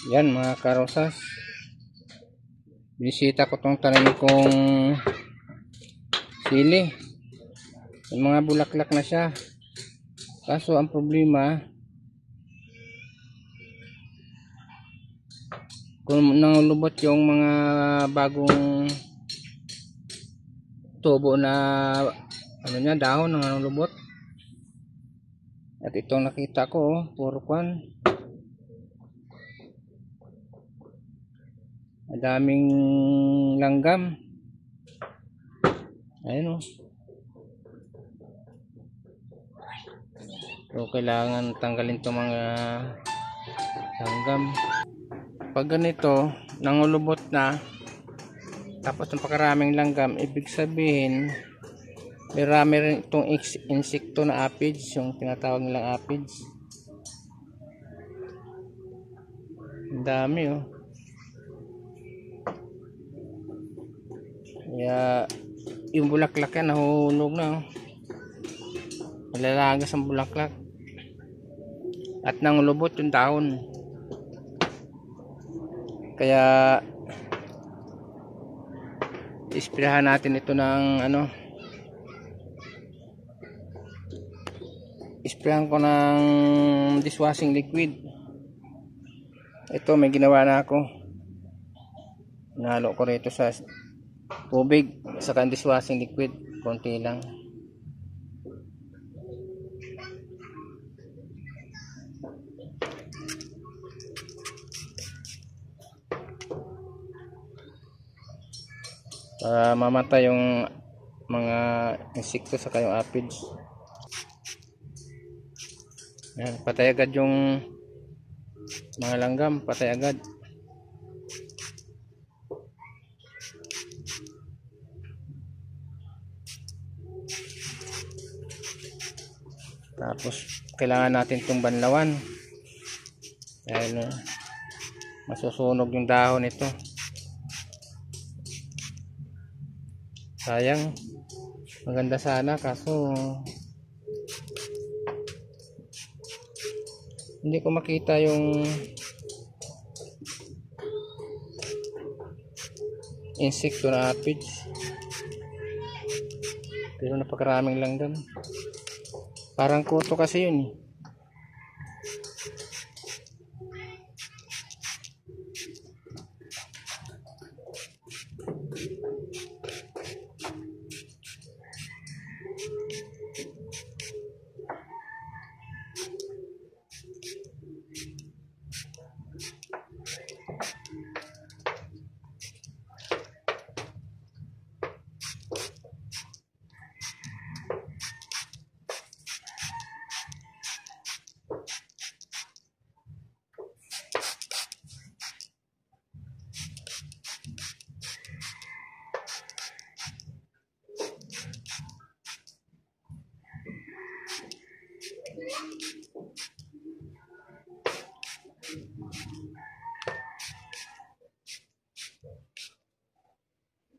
Yan mga karosas, bisita ko tong tanim kong sili. Yung mga bulaklak na siya, kaso ang problema, kung nangulubot yung mga bagong tubo na ano niya, dahon ng nangulubot. At itong nakita ko, puro kwan, madaming langgam. Ayun o. So kailangan tanggalin itong mga langgam. Pag ganito nangulubot na, tapos ng pakaraming langgam, ibig sabihin marami rin itong insekto na aphids, yung tinatawag nilang aphids. Ang dami oh. Kaya yung bulaklak yan nahuhulog na oh. Malalagas ang bulaklak at nangulubot yung dahon. Kaya isprayan natin ito ng ano, isprayan ko ng dishwashing liquid. Ito may ginawa na ako, nahalo ko rito sa tubig saka dishwashing liquid, konti lang. Para mamatay yung mga insekto sa kayong aphids. Yan, patay agad yung mga langgam, patay agad. Tapos kailangan natin itong banlawan dahil masusunog yung dahon nito. Sayang, maganda sana kaso hindi ko makita yung insekto na aphids, pero napakaraming langgam. Parang kuto kasi yun.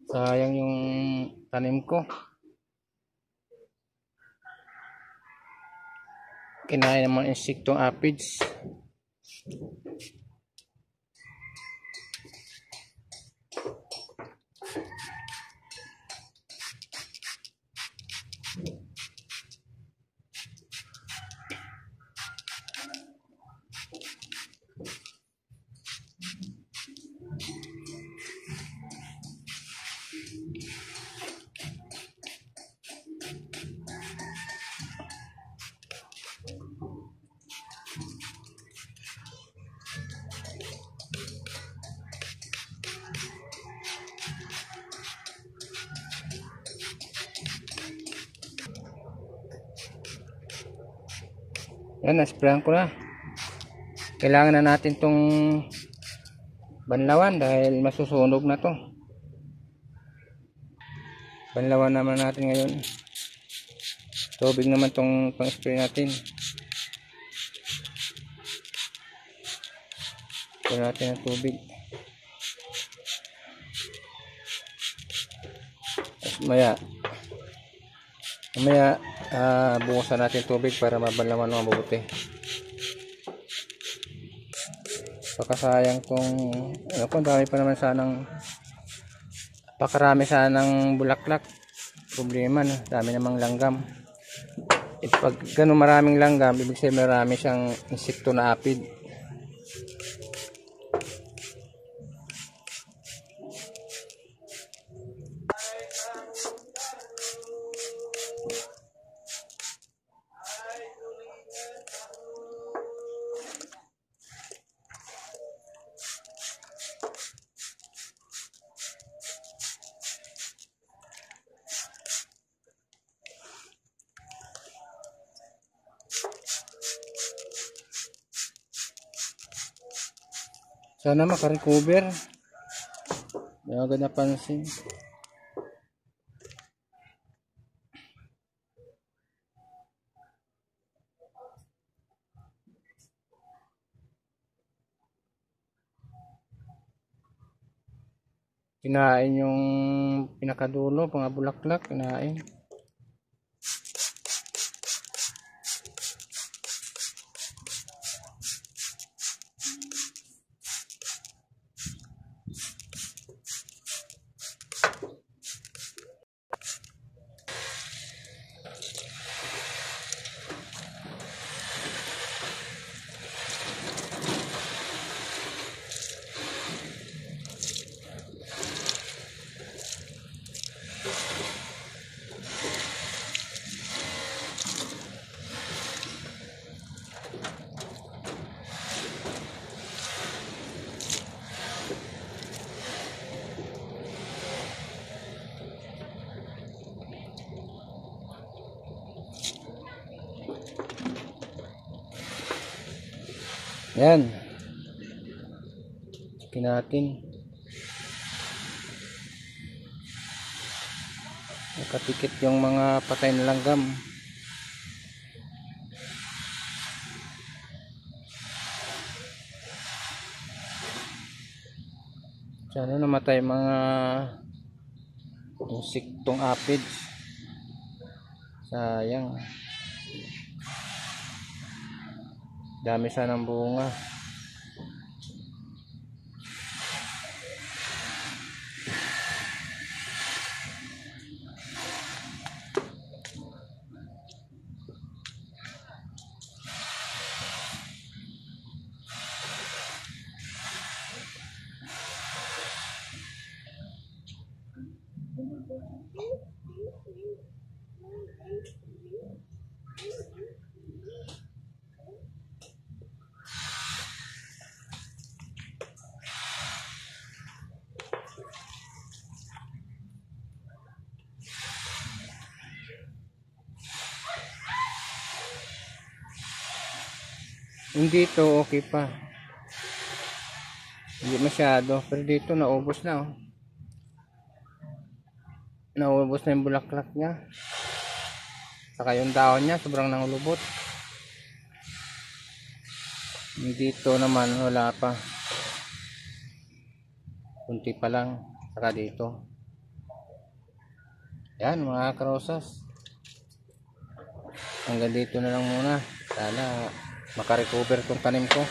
Sayang yung tanim ko, kinain ng mga insektong aphids. Yan, nasprayan ko na. Kailangan na natin tong banlawan dahil masusunog na to. Banlawan naman natin ngayon. Tubig naman tong pang-spray natin. Ito natin ang tubig. Tapos mamaya bukasan natin tubig para mabanlawan ng mabuti. Pakasayang tong ano ko, dami pa naman sanang pakarami sanang bulaklak. Problema na, dami namang langgam. Pag ganun maraming langgam, ibig sabihin marami siyang insekto na apid. Sana makarecover. Hindi agad napansin. Kinain yung pinakadulo, mga bulaklak, kinain. Yan. Checkin natin. Nakatikit yung mga patay na langgam. Sana namatay mga insektong aphids. Sayang. Dami sanang bunga. Hindi to okay pa. Hindi masyado. Pero dito naubos na oh. Naubos na yung bulaklak niya. Saka yung dahon niya sobrang nangulubot. Dito naman wala pa. Kunti pa lang. Saka dito. Yan mga karosas. Hanggang dito na lang muna. Sana makarecover tong tanim ko.